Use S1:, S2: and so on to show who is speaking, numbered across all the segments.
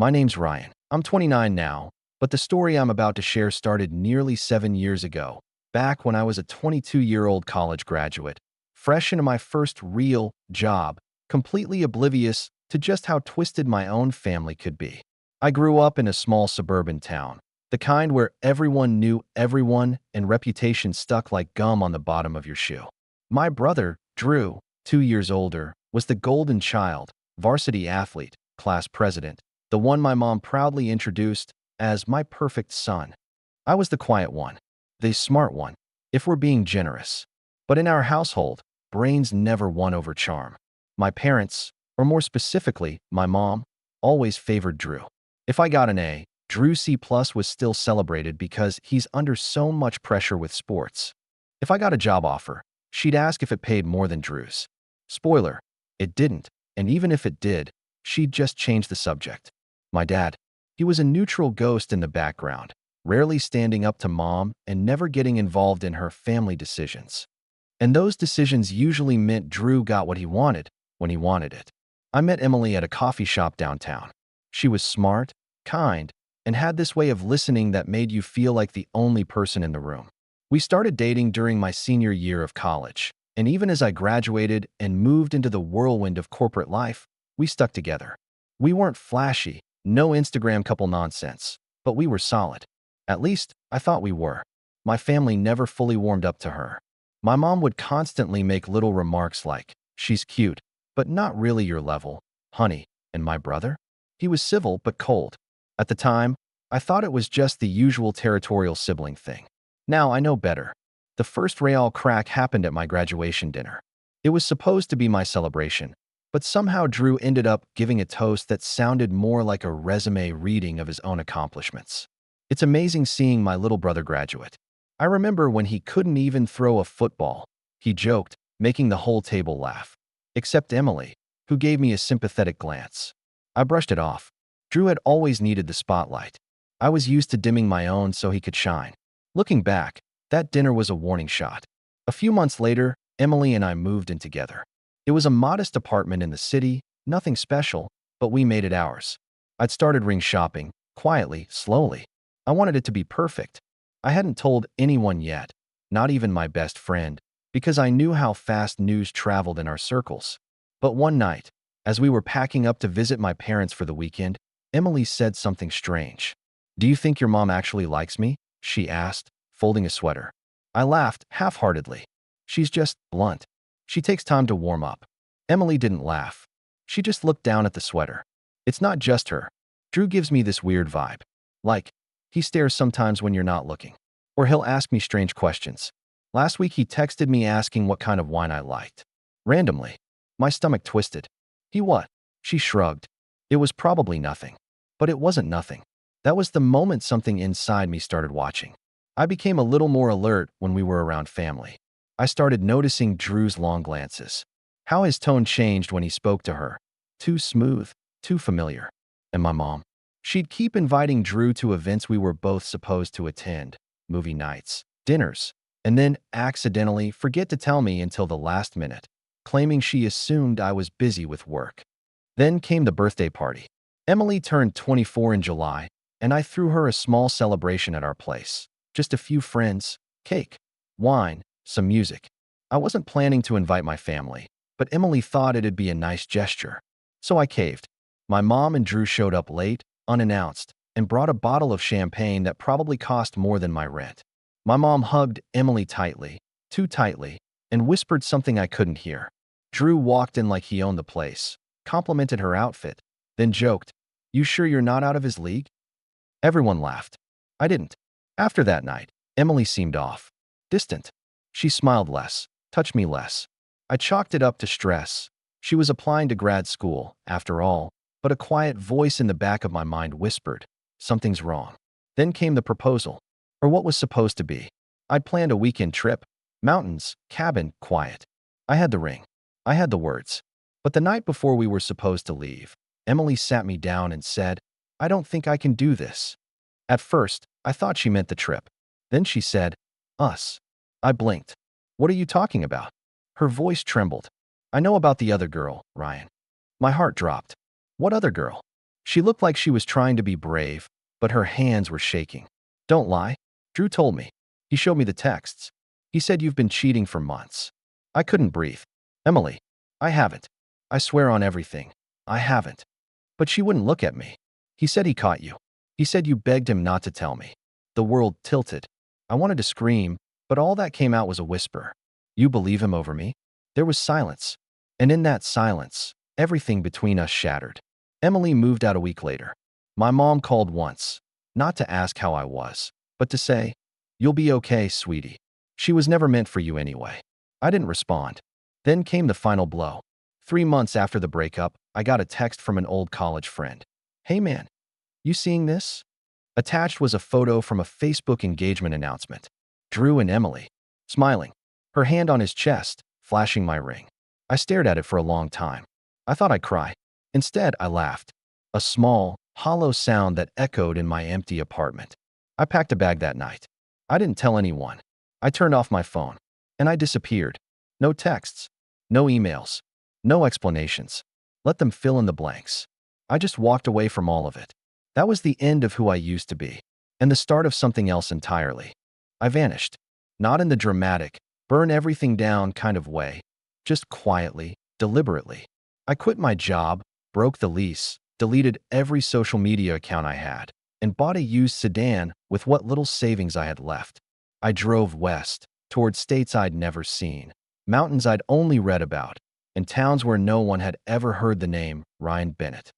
S1: My name's Ryan. I'm 29 now, but the story I'm about to share started nearly 7 years ago, back when I was a 22-year-old college graduate, fresh into my first real job, completely oblivious to just how twisted my own family could be. I grew up in a small suburban town, the kind where everyone knew everyone and reputation stuck like gum on the bottom of your shoe. My brother, Drew, 2 years older, was the golden child, varsity athlete, class president, the one my mom proudly introduced as my perfect son. I was the quiet one, the smart one, if we're being generous. But in our household, brains never won over charm. My parents, or more specifically, my mom, always favored Drew. If I got an A, Drew C+ was still celebrated because he's under so much pressure with sports. If I got a job offer, she'd ask if it paid more than Drew's. Spoiler, it didn't, and even if it did, she'd just change the subject. My dad, he was a neutral ghost in the background, rarely standing up to mom and never getting involved in her family decisions. And those decisions usually meant Drew got what he wanted when he wanted it. I met Emily at a coffee shop downtown. She was smart, kind, and had this way of listening that made you feel like the only person in the room. We started dating during my senior year of college, and even as I graduated and moved into the whirlwind of corporate life, we stuck together. We weren't flashy, no Instagram couple nonsense, but we were solid. At least, I thought we were. My family never fully warmed up to her. My mom would constantly make little remarks like, "She's cute, but not really your level, honey." And my brother? He was civil but cold. At the time, I thought it was just the usual territorial sibling thing. Now I know better. The first real crack happened at my graduation dinner. It was supposed to be my celebration, but somehow Drew ended up giving a toast that sounded more like a resume reading of his own accomplishments. It's amazing seeing my little brother graduate. I remember when he couldn't even throw a football. He joked, making the whole table laugh. Except Emily, who gave me a sympathetic glance. I brushed it off. Drew had always needed the spotlight. I was used to dimming my own so he could shine. Looking back, that dinner was a warning shot. A few months later, Emily and I moved in together. It was a modest apartment in the city, nothing special, but we made it ours. I'd started ring shopping, quietly, slowly. I wanted it to be perfect. I hadn't told anyone yet, not even my best friend, because I knew how fast news traveled in our circles. But one night, as we were packing up to visit my parents for the weekend, Emily said something strange. "Do you think your mom actually likes me?" she asked, folding a sweater. I laughed half-heartedly. "She's just blunt. She takes time to warm up." Emily didn't laugh. She just looked down at the sweater. "It's not just her. Drew gives me this weird vibe. Like, he stares sometimes when you're not looking. Or he'll ask me strange questions. Last week he texted me asking what kind of wine I liked. Randomly. My stomach twisted. He what?" She shrugged. "It was probably nothing." But it wasn't nothing. That was the moment something inside me started watching. I became a little more alert when we were around family. I started noticing Drew's long glances. How his tone changed when he spoke to her. Too smooth, too familiar. And my mom. She'd keep inviting Drew to events we were both supposed to attend, movie nights, dinners, and then accidentally forget to tell me until the last minute, claiming she assumed I was busy with work. Then came the birthday party. Emily turned 24 in July, and I threw her a small celebration at our place. Just a few friends, cake, wine, some music. I wasn't planning to invite my family, but Emily thought it'd be a nice gesture. So I caved. My mom and Drew showed up late, unannounced, and brought a bottle of champagne that probably cost more than my rent. My mom hugged Emily tightly, too tightly, and whispered something I couldn't hear. Drew walked in like he owned the place, complimented her outfit, then joked, "You sure you're not out of his league?" Everyone laughed. I didn't. After that night, Emily seemed off. Distant. She smiled less, touched me less. I chalked it up to stress. She was applying to grad school, after all, but a quiet voice in the back of my mind whispered, "Something's wrong." Then came the proposal, or what was supposed to be. I'd planned a weekend trip. Mountains, cabin, quiet. I had the ring. I had the words. But the night before we were supposed to leave, Emily sat me down and said, "I don't think I can do this." At first, I thought she meant the trip. Then she said, "Us." I blinked. "What are you talking about?" Her voice trembled. "I know about the other girl, Ryan." My heart dropped. "What other girl?" She looked like she was trying to be brave, but her hands were shaking. Don't lie. Drew told me. He showed me the texts. He said you've been cheating for months. I couldn't breathe. Emily, I haven't. I swear on everything. I haven't. But she wouldn't look at me. He said he caught you. He said you begged him not to tell me. The world tilted. I wanted to scream, but all that came out was a whisper. You believe him over me? There was silence. And in that silence, everything between us shattered. Emily moved out a week later. My mom called once, not to ask how I was, but to say, "You'll be okay, sweetie. She was never meant for you anyway." I didn't respond. Then came the final blow. 3 months after the breakup, I got a text from an old college friend. "Hey man, you seeing this?" Attached was a photo from a Facebook engagement announcement. Drew and Emily, smiling, her hand on his chest, flashing my ring. I stared at it for a long time. I thought I'd cry. Instead, I laughed. A small, hollow sound that echoed in my empty apartment. I packed a bag that night. I didn't tell anyone. I turned off my phone, and I disappeared. No texts, no emails, no explanations. Let them fill in the blanks. I just walked away from all of it. That was the end of who I used to be, and the start of something else entirely. I vanished. Not in the dramatic, burn everything down kind of way, just quietly, deliberately. I quit my job, broke the lease, deleted every social media account I had, and bought a used sedan with what little savings I had left. I drove west, toward states I'd never seen, mountains I'd only read about, and towns where no one had ever heard the name Ryan Bennett.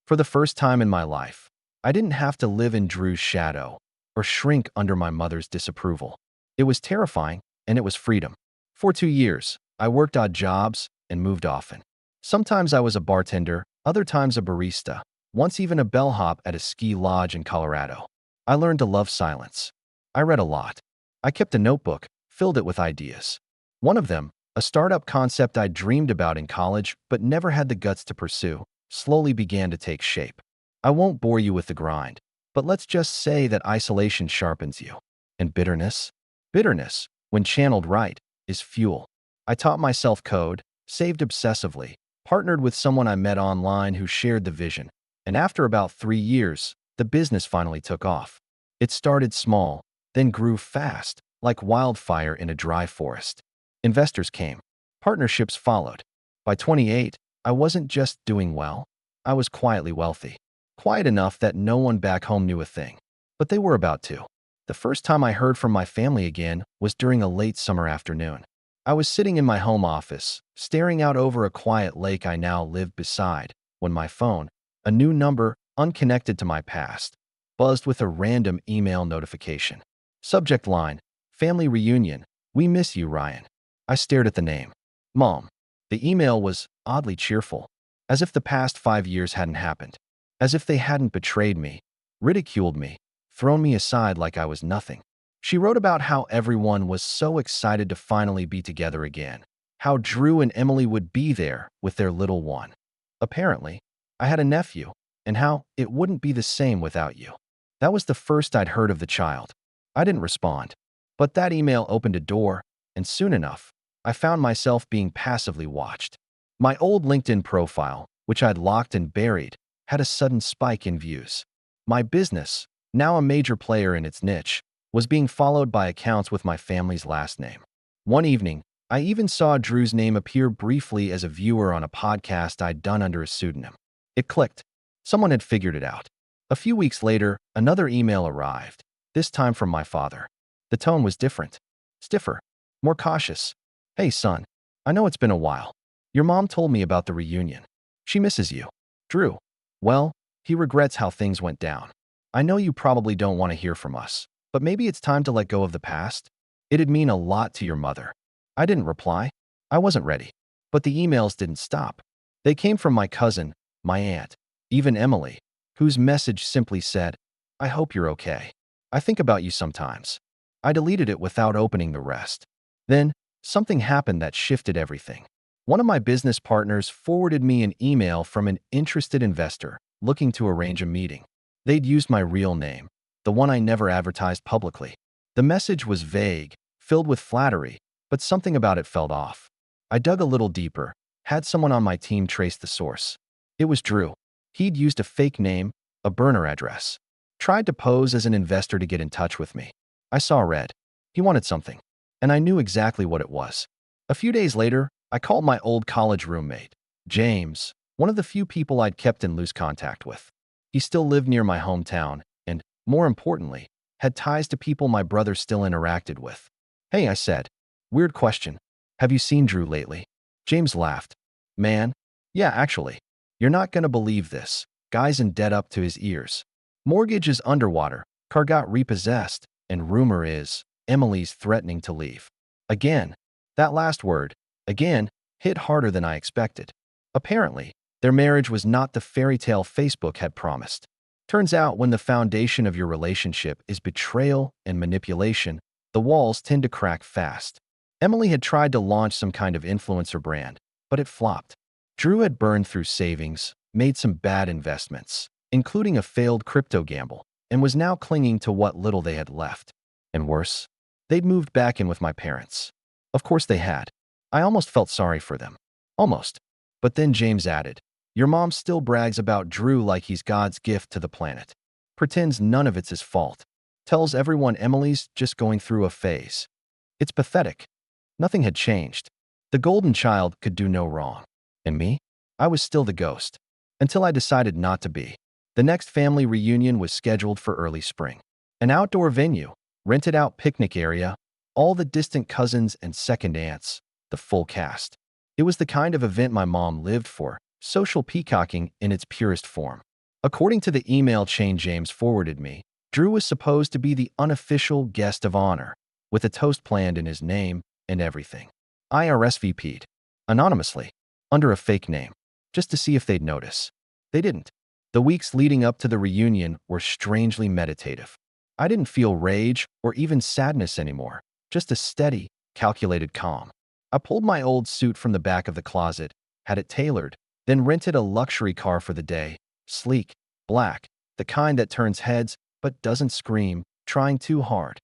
S1: For the first time in my life, I didn't have to live in Drew's shadow or shrink under my mother's disapproval. It was terrifying, and it was freedom. For 2 years, I worked odd jobs and moved often. Sometimes I was a bartender, other times a barista, once even a bellhop at a ski lodge in Colorado. I learned to love silence. I read a lot. I kept a notebook, filled it with ideas. One of them, a startup concept I dreamed about in college but never had the guts to pursue, slowly began to take shape. I won't bore you with the grind, but let's just say that isolation sharpens you. And bitterness? Bitterness, when channeled right, is fuel. I taught myself code, saved obsessively, partnered with someone I met online who shared the vision, and after about 3 years, the business finally took off. It started small, then grew fast, like wildfire in a dry forest. Investors came. Partnerships followed. By 28, I wasn't just doing well, I was quietly wealthy. Quiet enough that no one back home knew a thing. But they were about to. The first time I heard from my family again was during a late summer afternoon. I was sitting in my home office, staring out over a quiet lake I now lived beside, when my phone, a new number unconnected to my past, buzzed with a random email notification. Subject line, "Family reunion. We miss you, Ryan." I stared at the name. Mom. The email was oddly cheerful, as if the past 5 years hadn't happened, as if they hadn't betrayed me, ridiculed me, thrown me aside like I was nothing. She wrote about how everyone was so excited to finally be together again, how Drew and Emily would be there with their little one. Apparently, I had a nephew, and how it wouldn't be the same without you. That was the first I'd heard of the child. I didn't respond, but that email opened a door, and soon enough, I found myself being passively watched. My old LinkedIn profile, which I'd locked and buried, had a sudden spike in views. My business, now a major player in its niche, was being followed by accounts with my family's last name. One evening, I even saw Drew's name appear briefly as a viewer on a podcast I'd done under a pseudonym. It clicked. Someone had figured it out. A few weeks later, another email arrived, this time from my father. The tone was different, stiffer, more cautious. "Hey son, I know it's been a while. Your mom told me about the reunion. She misses you. Drew. Well, he regrets how things went down. I know you probably don't want to hear from us, but maybe it's time to let go of the past. It'd mean a lot to your mother." I didn't reply. I wasn't ready. But the emails didn't stop. They came from my cousin, my aunt, even Emily, whose message simply said, "I hope you're okay. I think about you sometimes." I deleted it without opening the rest. Then, something happened that shifted everything. One of my business partners forwarded me an email from an interested investor looking to arrange a meeting. They'd used my real name, the one I never advertised publicly. The message was vague, filled with flattery, but something about it felt off. I dug a little deeper, had someone on my team trace the source. It was Drew. He'd used a fake name, a burner address. Tried to pose as an investor to get in touch with me. I saw red. He wanted something. And I knew exactly what it was. A few days later, I called my old college roommate, James, one of the few people I'd kept in loose contact with. He still lived near my hometown and, more importantly, had ties to people my brother still interacted with. Hey, I said. Weird question. Have you seen Drew lately? James laughed. Man, yeah, actually. You're not gonna believe this. Guy's in debt up to his ears. Mortgage is underwater, car got repossessed, and rumor is Emily's threatening to leave. Again, that last word, again, hit harder than I expected. Apparently, their marriage was not the fairy tale Facebook had promised. Turns out when the foundation of your relationship is betrayal and manipulation, the walls tend to crack fast. Emily had tried to launch some kind of influencer brand, but it flopped. Drew had burned through savings, made some bad investments, including a failed crypto gamble, and was now clinging to what little they had left. And worse, they'd moved back in with my parents. Of course they had. I almost felt sorry for them. Almost. But then James added, your mom still brags about Drew like he's God's gift to the planet. Pretends none of it's his fault. Tells everyone Emily's just going through a phase. It's pathetic. Nothing had changed. The golden child could do no wrong. And me? I was still the ghost. Until I decided not to be. The next family reunion was scheduled for early spring. An outdoor venue, rented out picnic area, all the distant cousins and second aunts, the full cast. It was the kind of event my mom lived for, social peacocking in its purest form. According to the email chain James forwarded me, Drew was supposed to be the unofficial guest of honor, with a toast planned in his name and everything. I RSVP'd, anonymously, under a fake name, just to see if they'd notice. They didn't. The weeks leading up to the reunion were strangely meditative. I didn't feel rage or even sadness anymore, just a steady, calculated calm. I pulled my old suit from the back of the closet, had it tailored, then rented a luxury car for the day, sleek, black, the kind that turns heads but doesn't scream, trying too hard.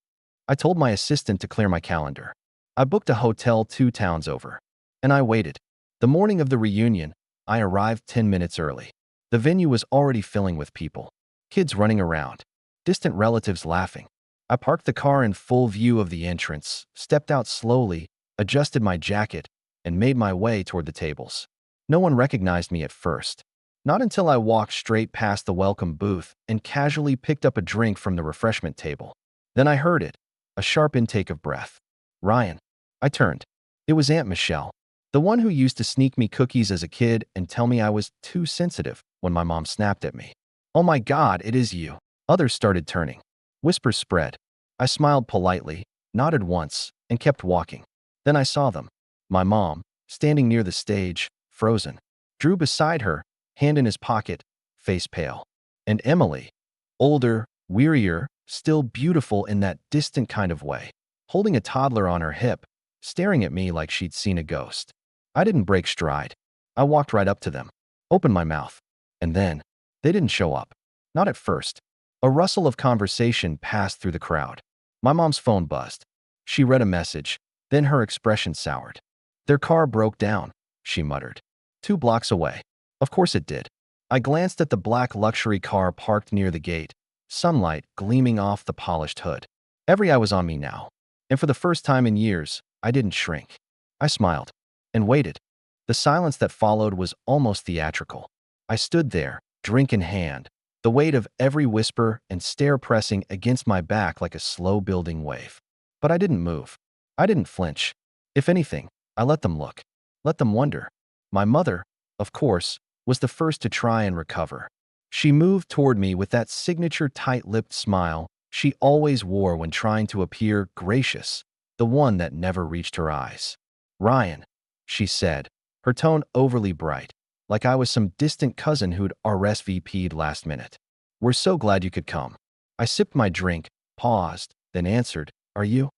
S1: I told my assistant to clear my calendar. I booked a hotel 2 towns over. And I waited. The morning of the reunion, I arrived 10 minutes early. The venue was already filling with people. Kids running around. Distant relatives laughing. I parked the car in full view of the entrance, stepped out slowly, adjusted my jacket, and made my way toward the tables. No one recognized me at first. Not until I walked straight past the welcome booth and casually picked up a drink from the refreshment table. Then I heard it, a sharp intake of breath. Ryan. I turned. It was Aunt Michelle, the one who used to sneak me cookies as a kid and tell me I was too sensitive when my mom snapped at me. Oh my God, it is you. Others started turning. Whispers spread. I smiled politely, nodded once, and kept walking. Then I saw them. My mom, standing near the stage, frozen. Drew beside her, hand in his pocket, face pale. And Emily, older, wearier, still beautiful in that distant kind of way, holding a toddler on her hip, staring at me like she'd seen a ghost. I didn't break stride. I walked right up to them, opened my mouth. And then, they didn't show up. Not at first. A rustle of conversation passed through the crowd. My mom's phone buzzed. She read a message, then her expression soured. Their car broke down, she muttered. 2 blocks away. Of course it did. I glanced at the black luxury car parked near the gate, sunlight gleaming off the polished hood. Every eye was on me now. And for the first time in years, I didn't shrink. I smiled and waited. The silence that followed was almost theatrical. I stood there, drink in hand, the weight of every whisper and stare pressing against my back like a slow-building wave. But I didn't move. I didn't flinch. If anything, I let them look. Let them wonder. My mother, of course, was the first to try and recover. She moved toward me with that signature tight-lipped smile she always wore when trying to appear gracious, the one that never reached her eyes. Ryan, she said, her tone overly bright, like I was some distant cousin who'd RSVP'd last minute. We're so glad you could come. I sipped my drink, paused, then answered, are you?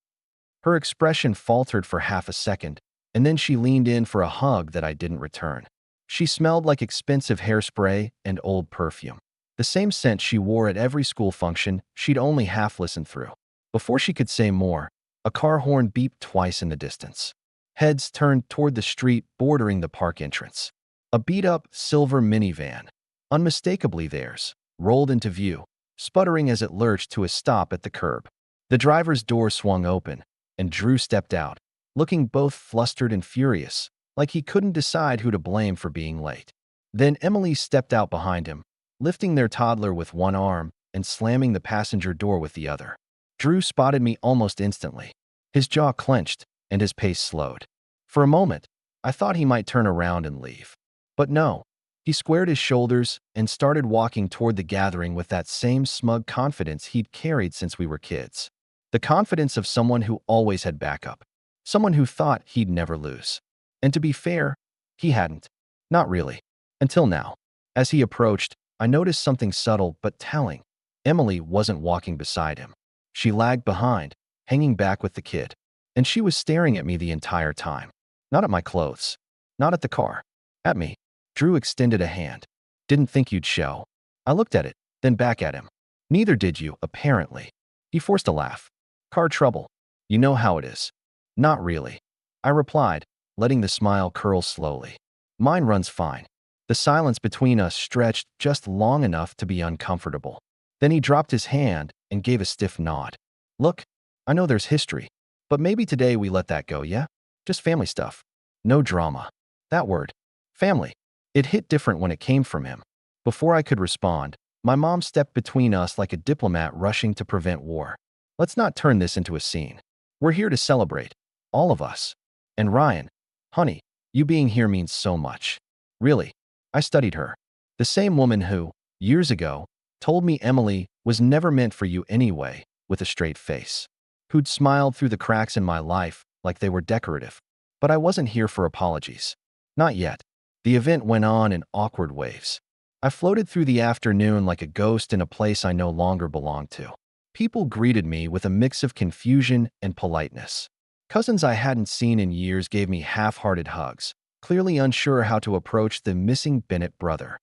S1: Her expression faltered for half a second, and then she leaned in for a hug that I didn't return. She smelled like expensive hairspray and old perfume. The same scent she wore at every school function she'd only half listened through. Before she could say more, a car horn beeped twice in the distance. Heads turned toward the street bordering the park entrance. A beat-up silver minivan, unmistakably theirs, rolled into view, sputtering as it lurched to a stop at the curb. The driver's door swung open, and Drew stepped out, looking both flustered and furious, like he couldn't decide who to blame for being late. Then Emily stepped out behind him, lifting their toddler with one arm and slamming the passenger door with the other. Drew spotted me almost instantly. His jaw clenched and his pace slowed. For a moment, I thought he might turn around and leave. But no, he squared his shoulders and started walking toward the gathering with that same smug confidence he'd carried since we were kids. The confidence of someone who always had backup, someone who thought he'd never lose. And to be fair, he hadn't. Not really. Until now. As he approached, I noticed something subtle but telling. Emily wasn't walking beside him. She lagged behind, hanging back with the kid. And she was staring at me the entire time. Not at my clothes. Not at the car. At me. Drew extended a hand. Didn't think you'd show. I looked at it, then back at him. Neither did you, apparently. He forced a laugh. Car trouble. You know how it is. Not really. I replied, letting the smile curl slowly. Mine runs fine. The silence between us stretched just long enough to be uncomfortable. Then he dropped his hand and gave a stiff nod. Look, I know there's history, but maybe today we let that go, yeah? Just family stuff. No drama. That word. Family. It hit different when it came from him. Before I could respond, my mom stepped between us like a diplomat rushing to prevent war. Let's not turn this into a scene. We're here to celebrate. All of us. And Ryan, honey, you being here means so much. Really. I studied her. The same woman who, years ago, told me Emily was never meant for you anyway, with a straight face. Who'd smiled through the cracks in my life like they were decorative. But I wasn't here for apologies. Not yet. The event went on in awkward waves. I floated through the afternoon like a ghost in a place I no longer belonged to. People greeted me with a mix of confusion and politeness. Cousins I hadn't seen in years gave me half-hearted hugs, clearly unsure how to approach the missing Bennett brother.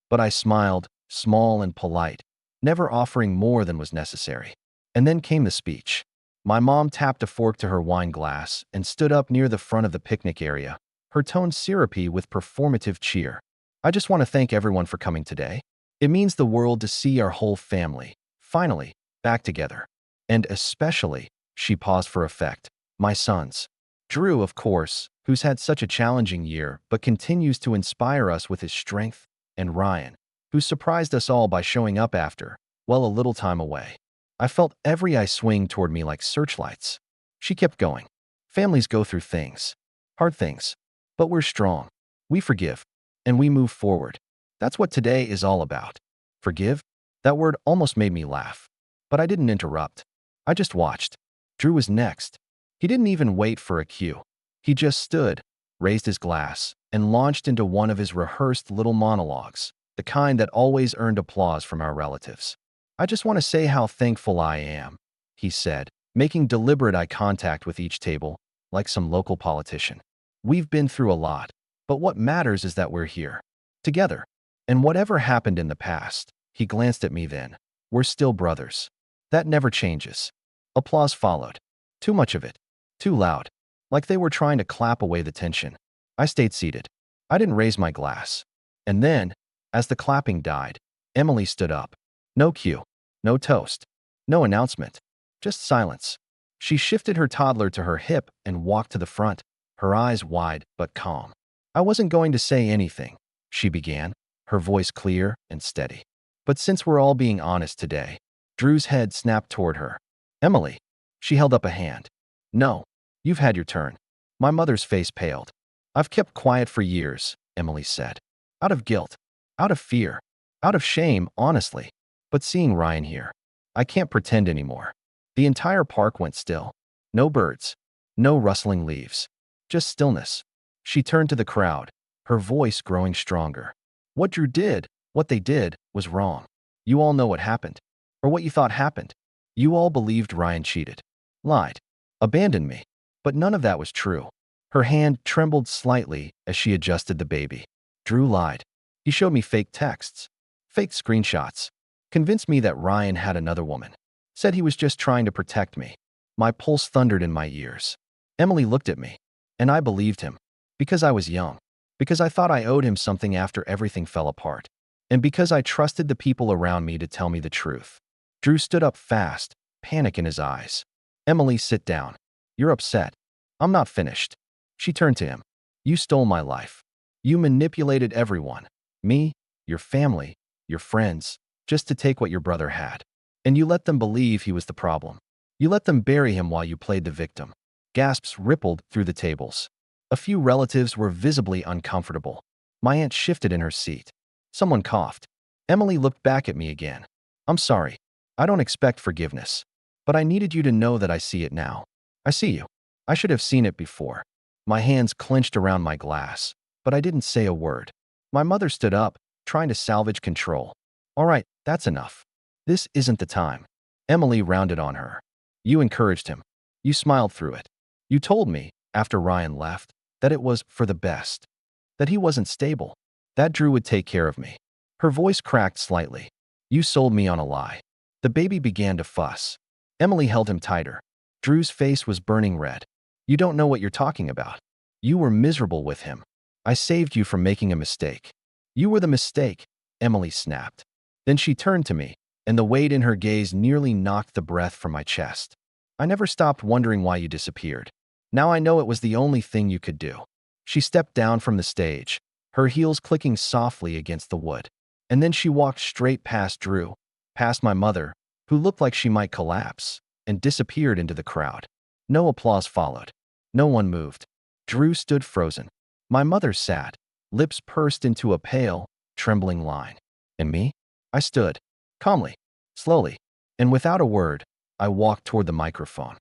S1: But I smiled, small and polite, never offering more than was necessary. And then came the speech. My mom tapped a fork to her wine glass and stood up near the front of the picnic area, her tone syrupy with performative cheer. I just want to thank everyone for coming today. It means the world to see our whole family, finally, back together. And especially, she paused for effect, my sons. Drew, of course, who's had such a challenging year but continues to inspire us with his strength, and Ryan, who surprised us all by showing up after, well, a little time away. I felt every eye swing toward me like searchlights. She kept going. Families go through things. Hard things. But we're strong. We forgive. And we move forward. That's what today is all about. Forgive? That word almost made me laugh. But I didn't interrupt. I just watched. Drew was next. He didn't even wait for a cue. He just stood, raised his glass, and launched into one of his rehearsed little monologues, the kind that always earned applause from our relatives. I just want to say how thankful I am, he said, making deliberate eye contact with each table, like some local politician. We've been through a lot, but what matters is that we're here, together. And whatever happened in the past, he glanced at me then, we're still brothers. That never changes. Applause followed. Too much of it. Too loud. Like they were trying to clap away the tension. I stayed seated. I didn't raise my glass. And then, as the clapping died, Emily stood up. No cue. No toast. No announcement. Just silence. She shifted her toddler to her hip and walked to the front, her eyes wide but calm. I wasn't going to say anything, she began, her voice clear and steady. But since we're all being honest today, Drew's head snapped toward her. Emily. She held up a hand. No, you've had your turn. My mother's face paled. I've kept quiet for years, Emily said. Out of guilt. Out of fear. Out of shame, honestly. But seeing Ryan here, I can't pretend anymore. The entire park went still. No birds. No rustling leaves. Just stillness. She turned to the crowd, her voice growing stronger. What Drew did, what they did, was wrong. You all know what happened. Or what you thought happened. You all believed Ryan cheated. Lied. Abandoned me. But none of that was true. Her hand trembled slightly as she adjusted the baby. Drew lied. He showed me fake texts. Fake screenshots. Convinced me that Ryan had another woman. Said he was just trying to protect me. My pulse thundered in my ears. Emily looked at me. And I believed him. Because I was young. Because I thought I owed him something after everything fell apart. And because I trusted the people around me to tell me the truth. Drew stood up fast, panic in his eyes. Emily, sit down. You're upset. I'm not finished. She turned to him. You stole my life. You manipulated everyone. Me, your family, your friends, just to take what your brother had. And you let them believe he was the problem. You let them bury him while you played the victim. Gasps rippled through the tables. A few relatives were visibly uncomfortable. My aunt shifted in her seat. Someone coughed. Emily looked back at me again. I'm sorry. I don't expect forgiveness. But I needed you to know that I see it now. I see you. I should have seen it before. My hands clenched around my glass, but I didn't say a word. My mother stood up, trying to salvage control. All right, that's enough. This isn't the time. Emily rounded on her. You encouraged him. You smiled through it. You told me, after Ryan left, that it was for the best. That he wasn't stable. That Drew would take care of me. Her voice cracked slightly. You sold me on a lie. The baby began to fuss. Emily held him tighter. Drew's face was burning red. You don't know what you're talking about. You were miserable with him. I saved you from making a mistake. You were the mistake, Emily snapped. Then she turned to me, and the weight in her gaze nearly knocked the breath from my chest. I never stopped wondering why you disappeared. Now I know it was the only thing you could do. She stepped down from the stage, her heels clicking softly against the wood. And then she walked straight past Drew, past my mother, who looked like she might collapse, and disappeared into the crowd. No applause followed. No one moved. Drew stood frozen. My mother sat, lips pursed into a pale, trembling line. And me? I stood, calmly, slowly, and without a word, I walked toward the microphone.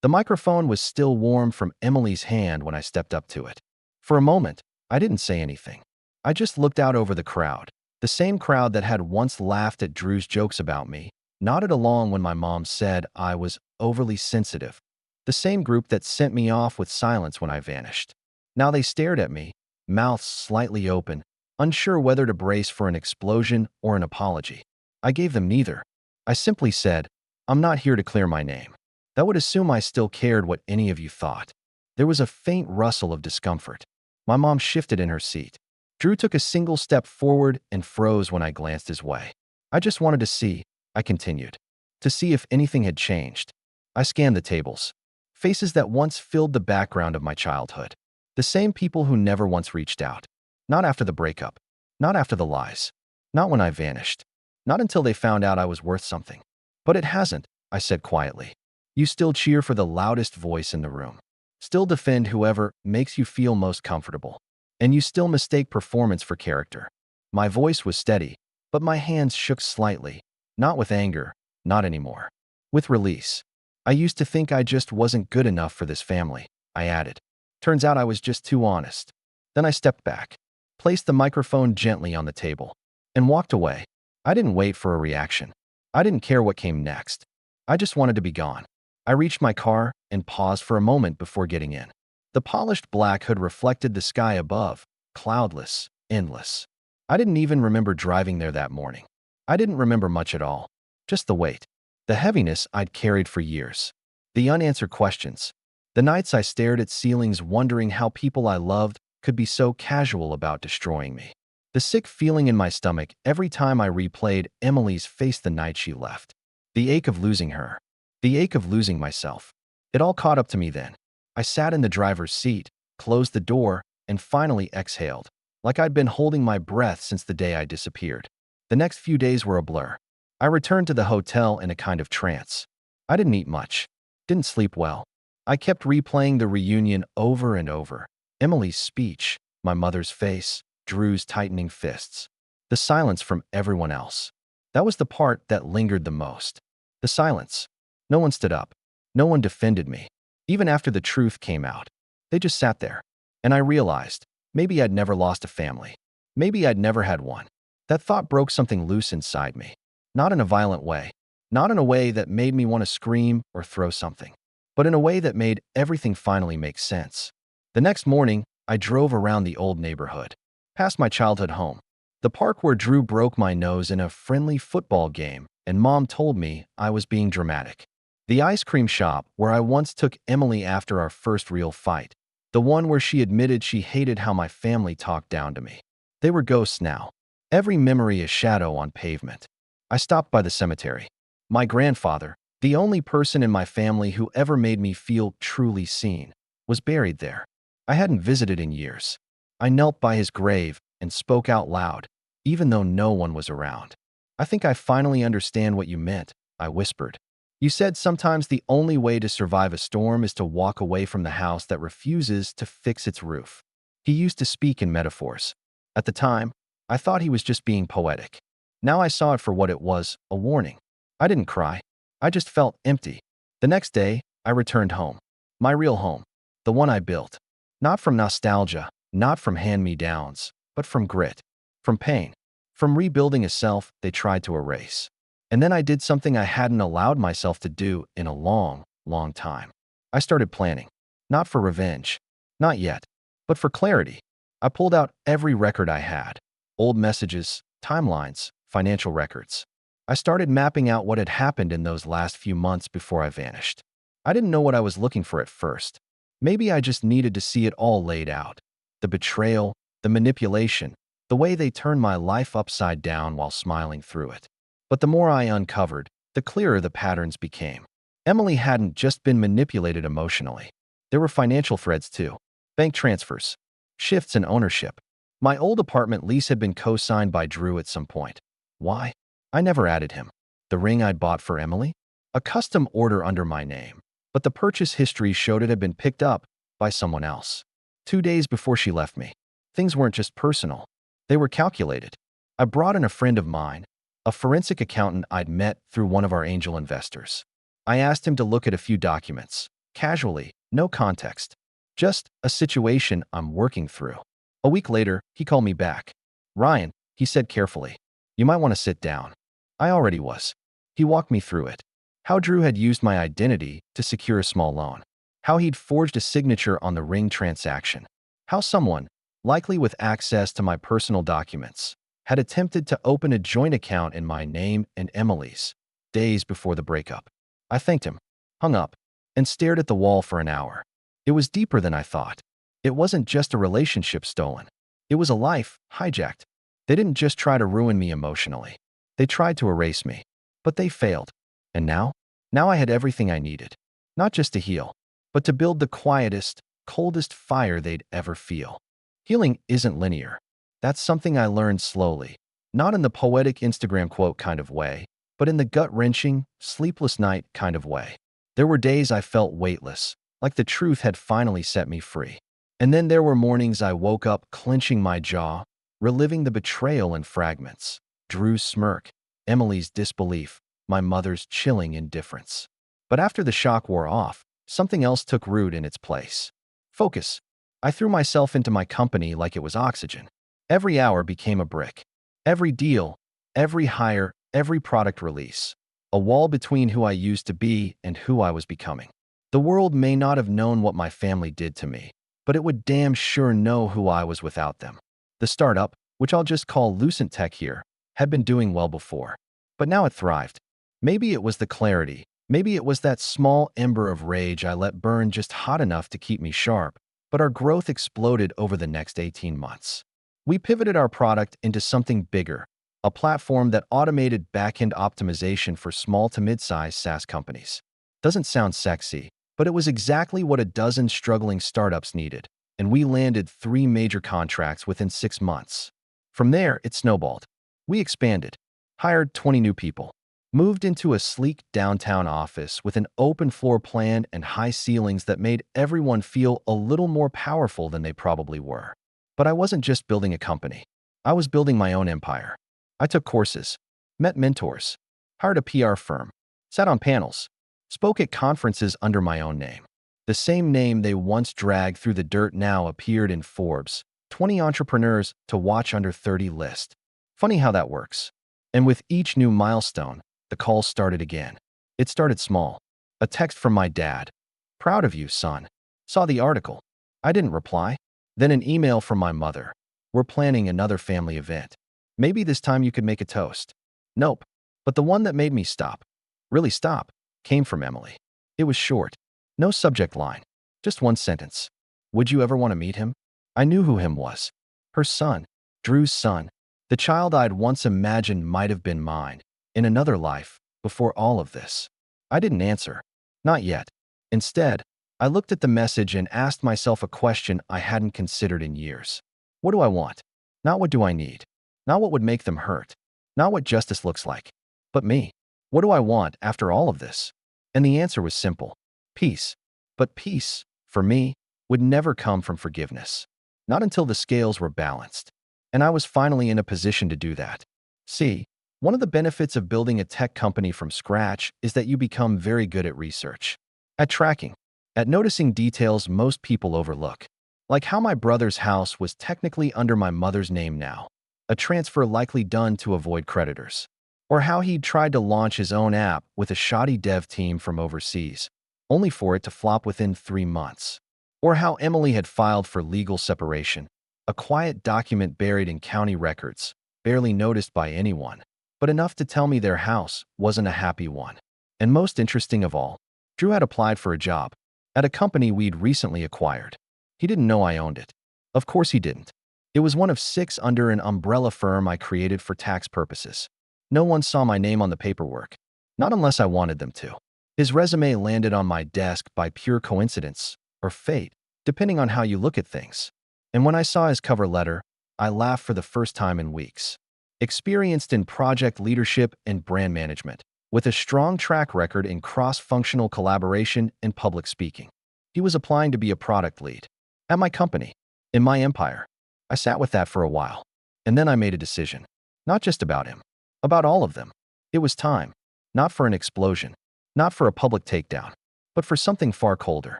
S1: The microphone was still warm from Emily's hand when I stepped up to it. For a moment, I didn't say anything. I just looked out over the crowd, the same crowd that had once laughed at Drew's jokes about me, nodded along when my mom said I was overly sensitive, the same group that sent me off with silence when I vanished. Now they stared at me, mouths slightly open, unsure whether to brace for an explosion or an apology. I gave them neither. I simply said, I'm not here to clear my name. That would assume I still cared what any of you thought. There was a faint rustle of discomfort. My mom shifted in her seat. Drew took a single step forward and froze when I glanced his way. I just wanted to see, I continued, to see if anything had changed. I scanned the tables. Faces that once filled the background of my childhood. The same people who never once reached out. Not after the breakup. Not after the lies. Not when I vanished. Not until they found out I was worth something. But it hasn't, I said quietly. You still cheer for the loudest voice in the room. Still defend whoever makes you feel most comfortable. And you still mistake performance for character. My voice was steady, but my hands shook slightly. Not with anger, not anymore. With release. I used to think I just wasn't good enough for this family, I added. Turns out I was just too honest. Then I stepped back, placed the microphone gently on the table, and walked away. I didn't wait for a reaction. I didn't care what came next. I just wanted to be gone. I reached my car and paused for a moment before getting in. The polished black hood reflected the sky above, cloudless, endless. I didn't even remember driving there that morning. I didn't remember much at all. Just the weight. The heaviness I'd carried for years. The unanswered questions. The nights I stared at ceilings wondering how people I loved could be so casual about destroying me. The sick feeling in my stomach every time I replayed Emily's face the night she left. The ache of losing her. The ache of losing myself. It all caught up to me then. I sat in the driver's seat, closed the door, and finally exhaled, like I'd been holding my breath since the day I disappeared. The next few days were a blur. I returned to the hotel in a kind of trance. I didn't eat much. Didn't sleep well. I kept replaying the reunion over and over. Emily's speech, my mother's face, Drew's tightening fists. The silence from everyone else. That was the part that lingered the most. The silence. No one stood up. No one defended me. Even after the truth came out. They just sat there. And I realized, maybe I'd never lost a family. Maybe I'd never had one. That thought broke something loose inside me. Not in a violent way. Not in a way that made me want to scream or throw something. But in a way that made everything finally make sense. The next morning, I drove around the old neighborhood. Past my childhood home. The park where Drew broke my nose in a friendly football game, and Mom told me I was being dramatic. The ice cream shop where I once took Emily after our first real fight. The one where she admitted she hated how my family talked down to me. They were ghosts now. Every memory a shadow on pavement. I stopped by the cemetery. My grandfather, the only person in my family who ever made me feel truly seen, was buried there. I hadn't visited in years. I knelt by his grave and spoke out loud, even though no one was around. "I think I finally understand what you meant," I whispered. "You said sometimes the only way to survive a storm is to walk away from the house that refuses to fix its roof." He used to speak in metaphors. At the time, I thought he was just being poetic. Now I saw it for what it was, a warning. I didn't cry. I just felt empty. The next day, I returned home. My real home. The one I built. Not from nostalgia, not from hand-me-downs, but from grit, from pain, from rebuilding a self they tried to erase. And then I did something I hadn't allowed myself to do in a long, long time. I started planning. Not for revenge. Not yet. But for clarity. I pulled out every record I had. Old messages, timelines, financial records. I started mapping out what had happened in those last few months before I vanished. I didn't know what I was looking for at first. Maybe I just needed to see it all laid out. The betrayal, the manipulation, the way they turned my life upside down while smiling through it. But the more I uncovered, the clearer the patterns became. Emily hadn't just been manipulated emotionally. There were financial threads too. Bank transfers, shifts in ownership. My old apartment lease had been co-signed by Drew at some point. Why? I never added him. The ring I'd bought for Emily? A custom order under my name. But the purchase history showed it had been picked up by someone else. 2 days before she left me. Things weren't just personal. They were calculated. I brought in a friend of mine, a forensic accountant I'd met through one of our angel investors. I asked him to look at a few documents. Casually, no context. Just a situation I'm working through. A week later, he called me back. "Ryan," he said carefully, "you might want to sit down." I already was. He walked me through it. How Drew had used my identity to secure a small loan. How he'd forged a signature on the ring transaction. How someone, likely with access to my personal documents, had attempted to open a joint account in my name and Emily's, days before the breakup. I thanked him, hung up, and stared at the wall for an hour. It was deeper than I thought. It wasn't just a relationship stolen. It was a life hijacked. They didn't just try to ruin me emotionally. They tried to erase me. But they failed. And now? Now I had everything I needed. Not just to heal, but to build the quietest, coldest fire they'd ever feel. Healing isn't linear. That's something I learned slowly. Not in the poetic Instagram quote kind of way, but in the gut-wrenching, sleepless night kind of way. There were days I felt weightless, like the truth had finally set me free. And then there were mornings I woke up clenching my jaw, reliving the betrayal in fragments. Drew's smirk, Emily's disbelief, my mother's chilling indifference. But after the shock wore off, something else took root in its place. Focus. I threw myself into my company like it was oxygen. Every hour became a brick. Every deal, every hire, every product release. A wall between who I used to be and who I was becoming. The world may not have known what my family did to me, but it would damn sure know who I was without them. The startup, which I'll just call Lucent Tech here, had been doing well before. But now it thrived. Maybe it was the clarity. Maybe it was that small ember of rage I let burn just hot enough to keep me sharp. But our growth exploded over the next 18 months. We pivoted our product into something bigger, a platform that automated back-end optimization for small to mid-sized SaaS companies. Doesn't sound sexy, but it was exactly what a dozen struggling startups needed, and we landed 3 major contracts within 6 months. From there, it snowballed. We expanded, hired 20 new people, moved into a sleek downtown office with an open floor plan and high ceilings that made everyone feel a little more powerful than they probably were. But I wasn't just building a company. I was building my own empire. I took courses, met mentors, hired a PR firm, sat on panels, spoke at conferences under my own name. The same name they once dragged through the dirt now appeared in Forbes' 20 entrepreneurs to watch under 30 list. Funny how that works. And with each new milestone, the call started again. It started small. A text from my dad. "Proud of you, son. Saw the article." I didn't reply. Then an email from my mother. "We're planning another family event. Maybe this time you could make a toast." Nope. But the one that made me stop, really stop, came from Emily. It was short. No subject line. Just one sentence. "Would you ever want to meet him?" I knew who him was. Her son. Drew's son. The child I'd once imagined might have been mine, in another life, before all of this. I didn't answer. Not yet. Instead, I looked at the message and asked myself a question I hadn't considered in years. What do I want? Not what do I need? Not what would make them hurt? Not what justice looks like? But me. What do I want after all of this? And the answer was simple. Peace. But peace, for me, would never come from forgiveness. Not until the scales were balanced. And I was finally in a position to do that. See, one of the benefits of building a tech company from scratch is that you become very good at research, at tracking, at noticing details most people overlook, like how my brother's house was technically under my mother's name now, a transfer likely done to avoid creditors, or how he'd tried to launch his own app with a shoddy dev team from overseas, only for it to flop within 3 months, or how Emily had filed for legal separation, a quiet document buried in county records, barely noticed by anyone, but enough to tell me their house wasn't a happy one. And most interesting of all, Drew had applied for a job at a company we'd recently acquired. He didn't know I owned it. Of course he didn't. It was one of 6 under an umbrella firm I created for tax purposes. No one saw my name on the paperwork, not unless I wanted them to. His resume landed on my desk by pure coincidence, or fate, depending on how you look at things. And when I saw his cover letter, I laughed for the first time in weeks. Experienced in project leadership and brand management, with a strong track record in cross-functional collaboration and public speaking. He was applying to be a product lead at my company, in my empire. I sat with that for a while, and then I made a decision. Not just about him, about all of them. It was time, not for an explosion, not for a public takedown, but for something far colder,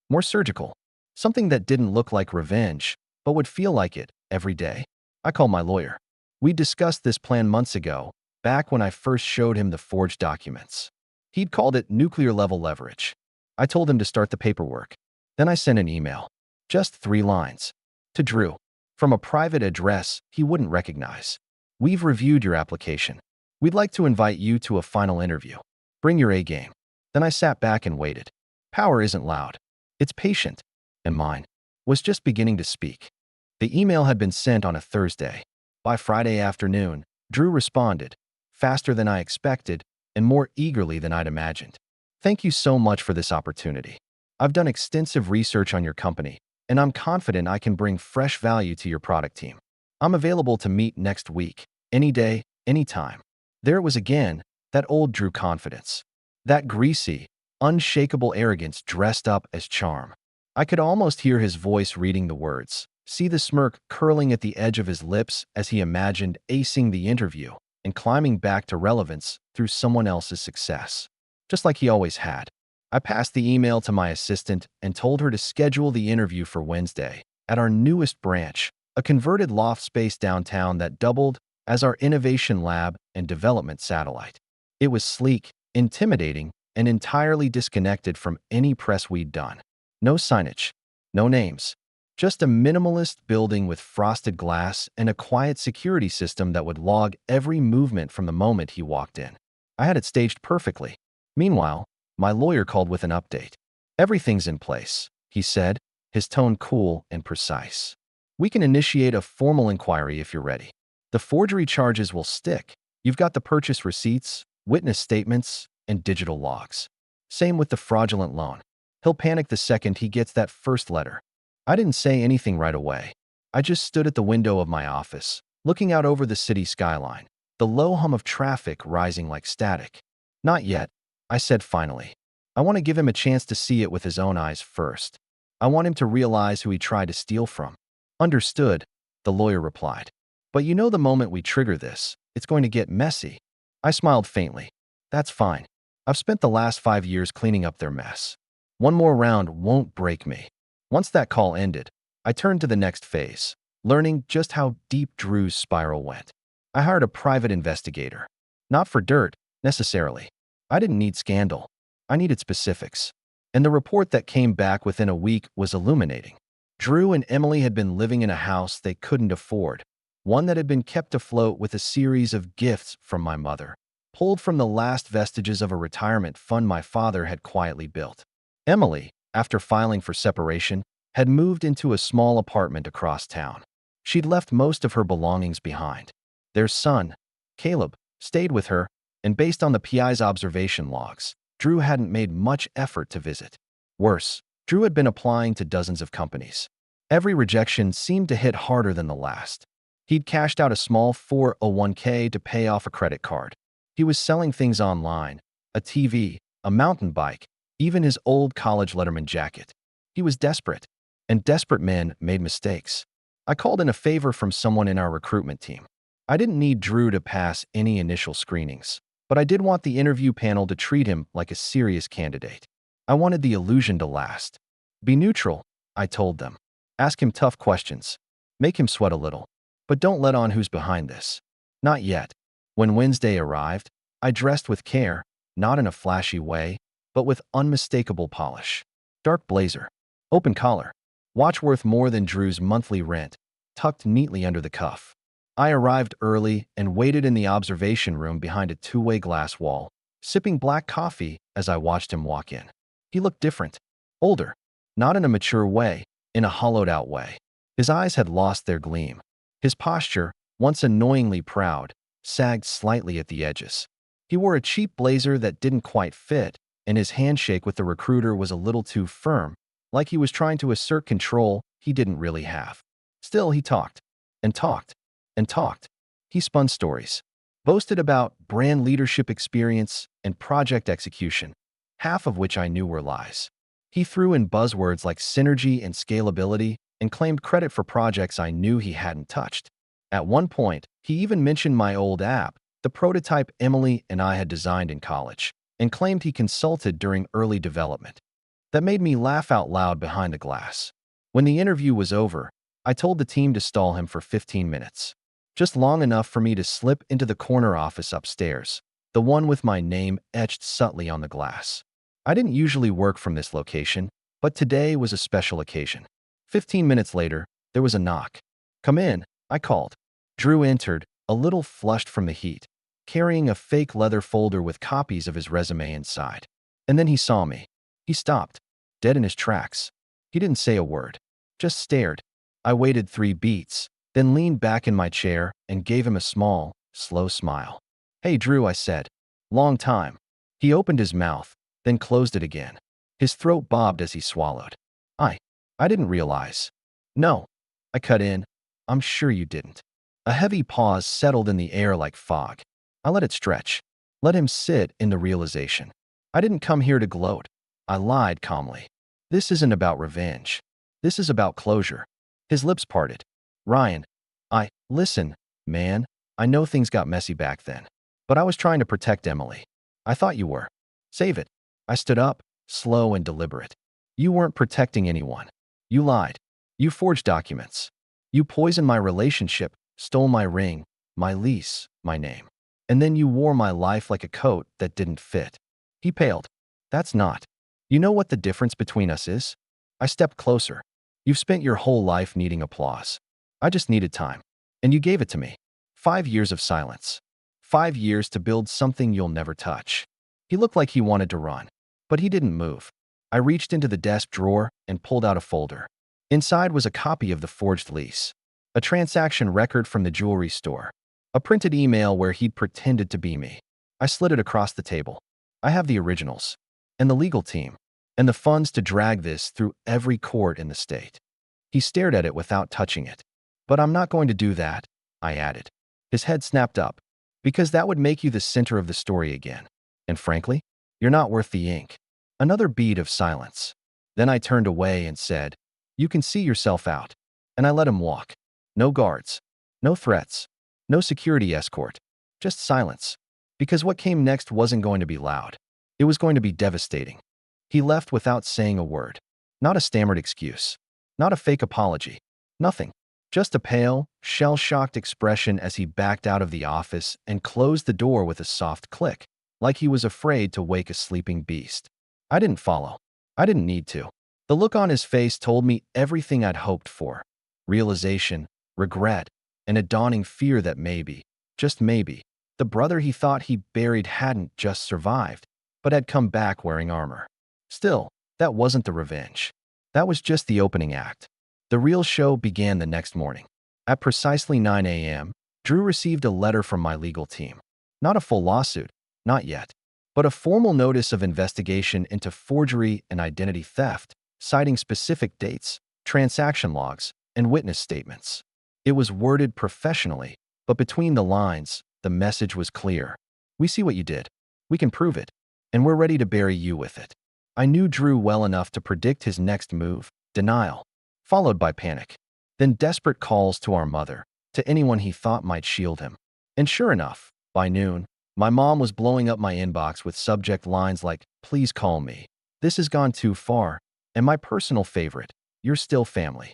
S1: more surgical, something that didn't look like revenge, but would feel like it every day. I called my lawyer. We discussed this plan months ago, back when I first showed him the forged documents. He'd called it nuclear-level leverage. I told him to start the paperwork. Then I sent an email, just 3 lines, to Drew, from a private address he wouldn't recognize. We've reviewed your application. We'd like to invite you to a final interview. Bring your A game. Then I sat back and waited. Power isn't loud. It's patient. And mine was just beginning to speak. The email had been sent on a Thursday. By Friday afternoon, Drew responded, faster than I expected and more eagerly than I'd imagined. Thank you so much for this opportunity. I've done extensive research on your company, and I'm confident I can bring fresh value to your product team. I'm available to meet next week, any day, anytime. There it was again, that old Drew confidence. That greasy, unshakable arrogance dressed up as charm. I could almost hear his voice reading the words, see the smirk curling at the edge of his lips as he imagined acing the interview and climbing back to relevance through someone else's success. Just like he always had. I passed the email to my assistant and told her to schedule the interview for Wednesday at our newest branch, a converted loft space downtown that doubled as our innovation lab and development satellite. It was sleek, intimidating, and entirely disconnected from any press we'd done. No signage, no names. Just a minimalist building with frosted glass and a quiet security system that would log every movement from the moment he walked in. I had it staged perfectly. Meanwhile, my lawyer called with an update. Everything's in place, he said, his tone cool and precise. We can initiate a formal inquiry if you're ready. The forgery charges will stick. You've got the purchase receipts, witness statements, and digital logs. Same with the fraudulent loan. He'll panic the second he gets that first letter. I didn't say anything right away. I just stood at the window of my office, looking out over the city skyline, the low hum of traffic rising like static. Not yet, I said finally. I want to give him a chance to see it with his own eyes first. I want him to realize who he tried to steal from. Understood, the lawyer replied. But you know the moment we trigger this, it's going to get messy. I smiled faintly. That's fine. I've spent the last 5 years cleaning up their mess. One more round won't break me. Once that call ended, I turned to the next phase, learning just how deep Drew's spiral went. I hired a private investigator. Not for dirt, necessarily. I didn't need scandal. I needed specifics. And the report that came back within a week was illuminating. Drew and Emily had been living in a house they couldn't afford, one that had been kept afloat with a series of gifts from my mother, pulled from the last vestiges of a retirement fund my father had quietly built. Emily, after filing for separation, had moved into a small apartment across town. She'd left most of her belongings behind. Their son, Caleb, stayed with her, and based on the PI's observation logs, Drew hadn't made much effort to visit. Worse, Drew had been applying to dozens of companies. Every rejection seemed to hit harder than the last. He'd cashed out a small 401k to pay off a credit card. He was selling things online, a TV, a mountain bike, even his old college letterman jacket. He was desperate, and desperate men made mistakes. I called in a favor from someone in our recruitment team. I didn't need Drew to pass any initial screenings, but I did want the interview panel to treat him like a serious candidate. I wanted the illusion to last. Be neutral, I told them. Ask him tough questions. Make him sweat a little. But don't let on who's behind this. Not yet. When Wednesday arrived, I dressed with care, not in a flashy way, but with unmistakable polish. Dark blazer, open collar, watch worth more than Drew's monthly rent, tucked neatly under the cuff. I arrived early and waited in the observation room behind a two-way glass wall, sipping black coffee as I watched him walk in. He looked different, older, not in a mature way, in a hollowed-out way. His eyes had lost their gleam. His posture, once annoyingly proud, sagged slightly at the edges. He wore a cheap blazer that didn't quite fit, and his handshake with the recruiter was a little too firm, like he was trying to assert control he didn't really have. Still, he talked, and talked, and talked. He spun stories, boasted about brand leadership experience and project execution, half of which I knew were lies. He threw in buzzwords like synergy and scalability and claimed credit for projects I knew he hadn't touched. At one point, he even mentioned my old app, the prototype Emily and I had designed in college, and claimed he consulted during early development. That made me laugh out loud behind the glass. When the interview was over, I told the team to stall him for 15 minutes. Just long enough for me to slip into the corner office upstairs, the one with my name etched subtly on the glass. I didn't usually work from this location, but today was a special occasion. 15 minutes later, there was a knock. "Come in," I called. Drew entered, a little flushed from the heat, carrying a fake leather folder with copies of his resume inside. And then he saw me. He stopped, dead in his tracks. He didn't say a word, just stared. I waited 3 beats, then leaned back in my chair and gave him a small, slow smile. "Hey, Drew," I said. "Long time." He opened his mouth, then closed it again. His throat bobbed as he swallowed. I didn't realize. "No," I cut in. "I'm sure you didn't." A heavy pause settled in the air like fog. I let it stretch, let him sit in the realization. I didn't come here to gloat. I lied calmly. "This isn't about revenge. This is about closure." His lips parted. "Ryan, listen, man, I know things got messy back then, but I was trying to protect Emily. I thought you were. Save it." I stood up, slow and deliberate. "You weren't protecting anyone. You lied. You forged documents. You poisoned my relationship, stole my ring, my lease, my name. And then you wore my life like a coat that didn't fit." He paled. "That's not. You know what the difference between us is?" I stepped closer. "You've spent your whole life needing applause. I just needed time. And you gave it to me. 5 years of silence. 5 years to build something you'll never touch." He looked like he wanted to run, but he didn't move. I reached into the desk drawer and pulled out a folder. Inside was a copy of the forged lease, a transaction record from the jewelry store, a printed email where he'd pretended to be me. I slid it across the table. "I have the originals, and the legal team, and the funds to drag this through every court in the state." He stared at it without touching it. "But I'm not going to do that," I added. His head snapped up. "Because that would make you the center of the story again. And frankly, you're not worth the ink." Another beat of silence. Then I turned away and said, "You can see yourself out." And I let him walk. No guards, no threats, no security escort, just silence. Because what came next wasn't going to be loud. It was going to be devastating. He left without saying a word. Not a stammered excuse. Not a fake apology. Nothing. Just a pale, shell-shocked expression as he backed out of the office and closed the door with a soft click, like he was afraid to wake a sleeping beast. I didn't follow. I didn't need to. The look on his face told me everything I'd hoped for. Realization, regret, and a dawning fear that maybe, just maybe, the brother he thought he buried hadn't just survived, but had come back wearing armor. Still, that wasn't the revenge. That was just the opening act. The real show began the next morning. At precisely 9 a.m., Drew received a letter from my legal team. Not a full lawsuit, not yet, but a formal notice of investigation into forgery and identity theft, citing specific dates, transaction logs, and witness statements. It was worded professionally, but between the lines, the message was clear. We see what you did. We can prove it, and we're ready to bury you with it. I knew Drew well enough to predict his next move, denial, followed by panic. Then desperate calls to our mother, to anyone he thought might shield him. And sure enough, by noon, my mom was blowing up my inbox with subject lines like, "Please call me. This has gone too far," and my personal favorite, "You're still family."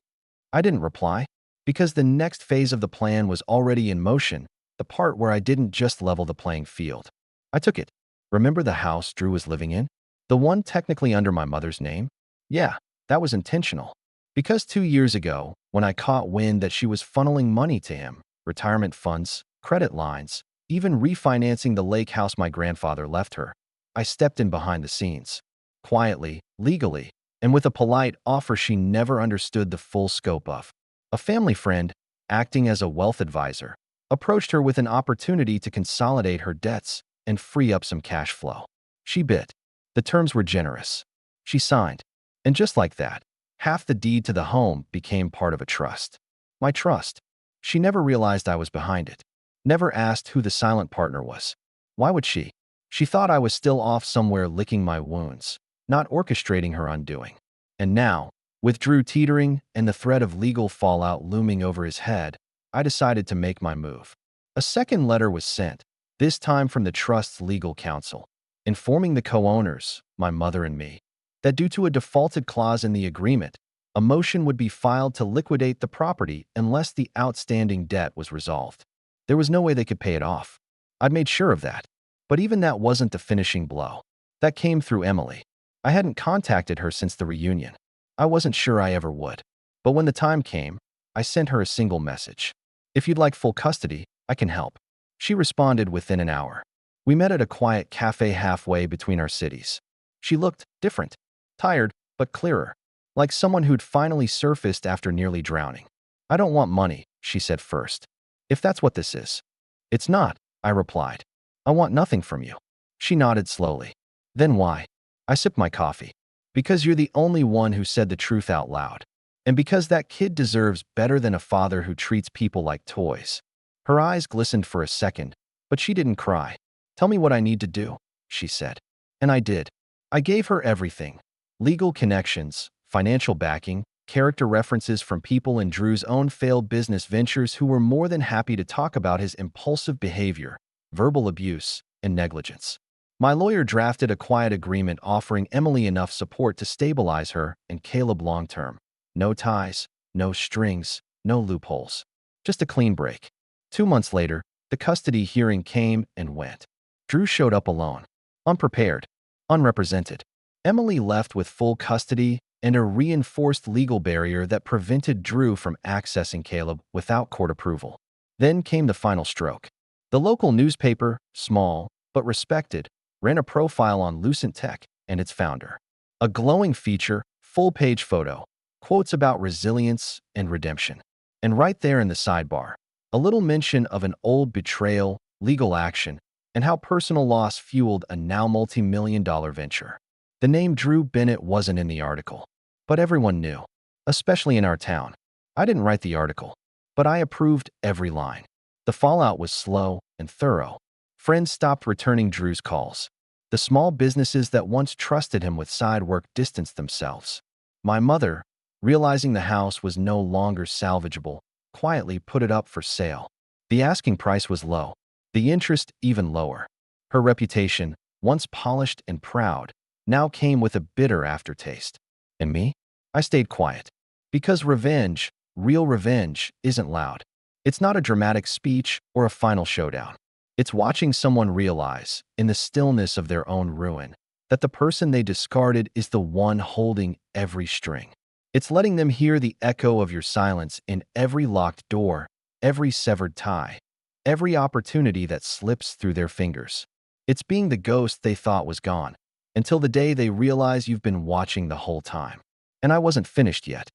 S1: I didn't reply, because the next phase of the plan was already in motion, the part where I didn't just level the playing field. I took it. Remember the house Drew was living in? The one technically under my mother's name? Yeah, that was intentional. Because 2 years ago, when I caught wind that she was funneling money to him, retirement funds, credit lines, even refinancing the lake house my grandfather left her, I stepped in behind the scenes. Quietly, legally, and with a polite offer she never understood the full scope of. A family friend, acting as a wealth advisor, approached her with an opportunity to consolidate her debts and free up some cash flow. She bit. The terms were generous. She signed. And just like that, half the deed to the home became part of a trust. My trust. She never realized I was behind it. Never asked who the silent partner was. Why would she? She thought I was still off somewhere licking my wounds, not orchestrating her undoing. And now, with Drew teetering and the threat of legal fallout looming over his head, I decided to make my move. A second letter was sent, this time from the trust's legal counsel, informing the co-owners, my mother and me, that due to a defaulted clause in the agreement, a motion would be filed to liquidate the property unless the outstanding debt was resolved. There was no way they could pay it off. I'd made sure of that. But even that wasn't the finishing blow. That came through Emily. I hadn't contacted her since the reunion. I wasn't sure I ever would. But when the time came, I sent her a single message. "If you'd like full custody, I can help." She responded within an hour. We met at a quiet cafe halfway between our cities. She looked different, tired, but clearer, like someone who'd finally surfaced after nearly drowning. "I don't want money," she said first. "If that's what this is." "It's not," I replied. "I want nothing from you." She nodded slowly. "Then why?" I sipped my coffee. "Because you're the only one who said the truth out loud. And because that kid deserves better than a father who treats people like toys." Her eyes glistened for a second, but she didn't cry. "Tell me what I need to do," she said. And I did. I gave her everything. Legal connections, financial backing, character references from people in Drew's own failed business ventures who were more than happy to talk about his impulsive behavior, verbal abuse, and negligence. My lawyer drafted a quiet agreement offering Emily enough support to stabilize her and Caleb long-term. No ties, no strings, no loopholes. Just a clean break. 2 months later, the custody hearing came and went. Drew showed up alone, unprepared, unrepresented. Emily left with full custody and a reinforced legal barrier that prevented Drew from accessing Caleb without court approval. Then came the final stroke. The local newspaper, small but respected, ran a profile on Lucent Tech and its founder. A glowing feature, full-page photo, quotes about resilience and redemption. And right there in the sidebar, a little mention of an old betrayal, legal action, and how personal loss fueled a now multi-million-dollar venture. The name Drew Bennett wasn't in the article, but everyone knew, especially in our town. I didn't write the article, but I approved every line. The fallout was slow and thorough. Friends stopped returning Drew's calls. The small businesses that once trusted him with side work distanced themselves. My mother, realizing the house was no longer salvageable, quietly put it up for sale. The asking price was low, the interest even lower. Her reputation, once polished and proud, now came with a bitter aftertaste. And me? I stayed quiet. Because revenge, real revenge, isn't loud. It's not a dramatic speech or a final showdown. It's watching someone realize, in the stillness of their own ruin, that the person they discarded is the one holding every string. It's letting them hear the echo of your silence in every locked door, every severed tie, every opportunity that slips through their fingers. It's being the ghost they thought was gone, until the day they realize you've been watching the whole time. And I wasn't finished yet.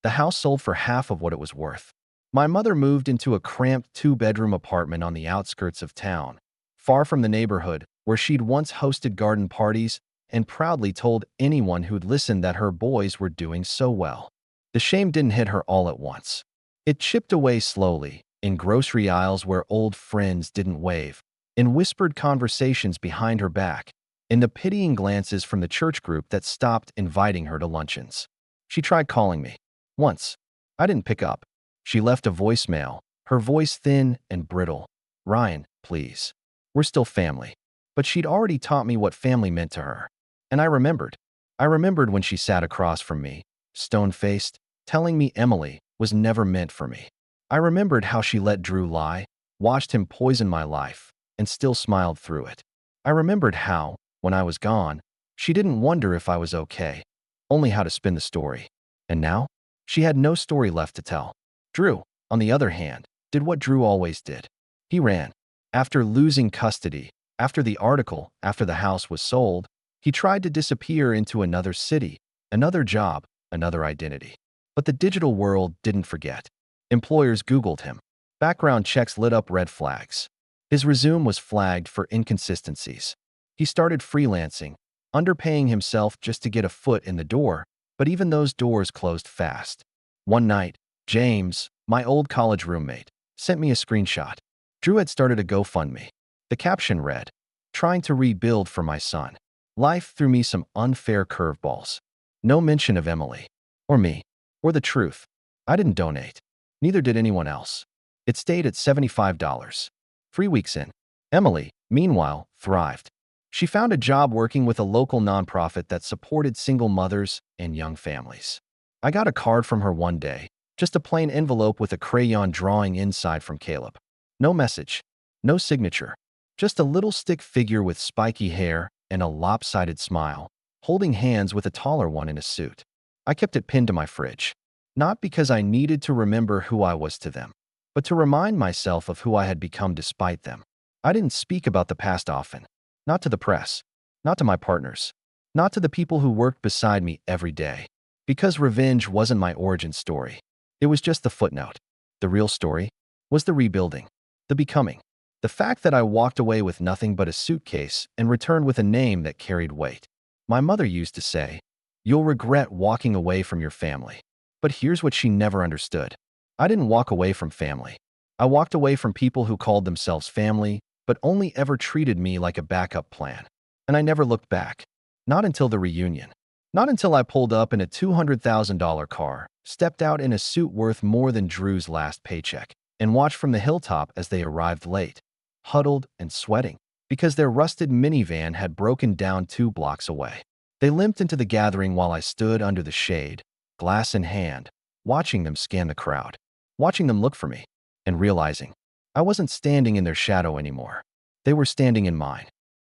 S1: The house sold for half of what it was worth. My mother moved into a cramped two-bedroom apartment on the outskirts of town, far from the neighborhood where she'd once hosted garden parties and proudly told anyone who'd listened that her boys were doing so well. The shame didn't hit her all at once. It chipped away slowly, in grocery aisles where old friends didn't wave, in whispered conversations behind her back, in the pitying glances from the church group that stopped inviting her to luncheons. She tried calling me. Once. I didn't pick up. She left a voicemail, her voice thin and brittle. "Ryan, please. We're still family." But she'd already taught me what family meant to her. And I remembered. I remembered when she sat across from me, stone-faced, telling me Emily was never meant for me. I remembered how she let Drew lie, watched him poison my life, and still smiled through it. I remembered how, when I was gone, she didn't wonder if I was okay, only how to spin the story. And now, she had no story left to tell. Drew, on the other hand, did what Drew always did. He ran. After losing custody, after the article, after the house was sold, he tried to disappear into another city, another job, another identity. But the digital world didn't forget. Employers Googled him. Background checks lit up red flags. His resume was flagged for inconsistencies. He started freelancing, underpaying himself just to get a foot in the door, but even those doors closed fast. One night, James, my old college roommate, sent me a screenshot. Drew had started a GoFundMe. The caption read, "Trying to rebuild for my son." Life threw me some unfair curveballs. No mention of Emily, or me, or the truth. I didn't donate. Neither did anyone else. It stayed at $75. 3 weeks in. Emily, meanwhile, thrived. She found a job working with a local nonprofit that supported single mothers and young families. I got a card from her one day, just a plain envelope with a crayon drawing inside from Caleb. No message, no signature, just a little stick figure with spiky hair and a lopsided smile, holding hands with a taller one in a suit. I kept it pinned to my fridge, not because I needed to remember who I was to them, but to remind myself of who I had become despite them. I didn't speak about the past often, not to the press, not to my partners, not to the people who worked beside me every day, because revenge wasn't my origin story. It was just the footnote. The real story was the rebuilding, the becoming, the fact that I walked away with nothing but a suitcase and returned with a name that carried weight. My mother used to say, "You'll regret walking away from your family." But here's what she never understood. I didn't walk away from family. I walked away from people who called themselves family, but only ever treated me like a backup plan. And I never looked back. Not until the reunion. Not until I pulled up in a $200,000 car, stepped out in a suit worth more than Drew's last paycheck, and watched from the hilltop as they arrived late, huddled and sweating, because their rusted minivan had broken down 2 blocks away. They limped into the gathering while I stood under the shade, glass in hand, watching them scan the crowd, watching them look for me, and realizing I wasn't standing in their shadow anymore. They were standing in mine.